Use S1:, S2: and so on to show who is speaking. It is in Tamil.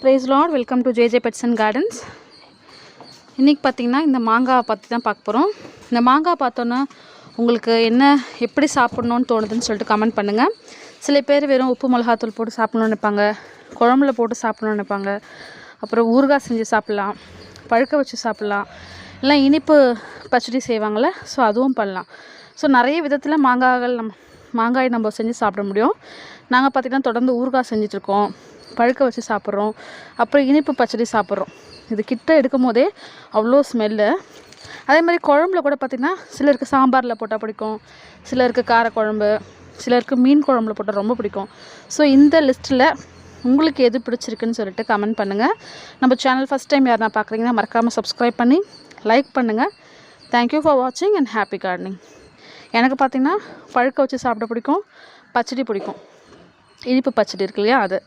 S1: Praise Lord, welcome to JJ Pets and Gardens. இன்றைக்கி பார்த்திங்கன்னா இந்த மாங்காய் பற்றி தான் பார்க்க போகிறோம். இந்த மாங்காய் பார்த்தோன்னா உங்களுக்கு என்ன எப்படி சாப்பிட்ணுன்னு தோணுதுன்னு சொல்லிட்டு கமெண்ட் பண்ணுங்கள். சில பேர் வெறும் உப்பு மிளகாத்தூள் போட்டு சாப்பிட்ணுன்னு நினைப்பாங்க, குழம்புல போட்டு சாப்பிட்ணுன்னு நினைப்பாங்க, அப்புறம் ஊறுகாய் செஞ்சு சாப்பிட்லாம், பழுக்க வச்சு சாப்பிட்லாம், இல்லை இனிப்பு பச்சடி செய்வாங்கள்ல, ஸோ அதுவும் பண்ணலாம். ஸோ நிறைய விதத்தில் மாங்காய் நம்ம செஞ்சு சாப்பிட முடியும். நாங்கள் பார்த்திங்கன்னா தொடர்ந்து ஊறுகாய் செஞ்சிட்ருக்கோம், பழுக்க வச்சு சாப்பிட்றோம், அப்புறம் இனிப்பு பச்சடி சாப்பிட்றோம். இது கிட்ட எடுக்கும் போதே அவ்வளோ ஸ்மெல்லு. அதே மாதிரி குழம்புல கூட பார்த்திங்கன்னா சிலருக்கு சாம்பாரில் போட்டால் பிடிக்கும், சிலருக்கு காரக்குழம்பு, சிலருக்கு மீன் குழம்புல போட்டால் ரொம்ப பிடிக்கும். ஸோ இந்த லிஸ்ட்டில் உங்களுக்கு எது பிடிச்சிருக்குன்னு சொல்லிட்டு கமெண்ட் பண்ணுங்கள். நம்ம சேனல் ஃபஸ்ட் டைம் யாருன்னா பார்க்குறீங்கன்னா மறக்காமல் சப்ஸ்கிரைப் பண்ணி லைக் பண்ணுங்கள். தேங்க்யூ ஃபார் வாட்சிங் அண்ட் ஹாப்பி கார்டனிங். எனக்கு பார்த்திங்கன்னா பழுக்க வச்சு சாப்பிட பிடிக்கும், பச்சடி பிடிக்கும், இனிப்பு பச்சடி இருக்கு இல்லையா அது.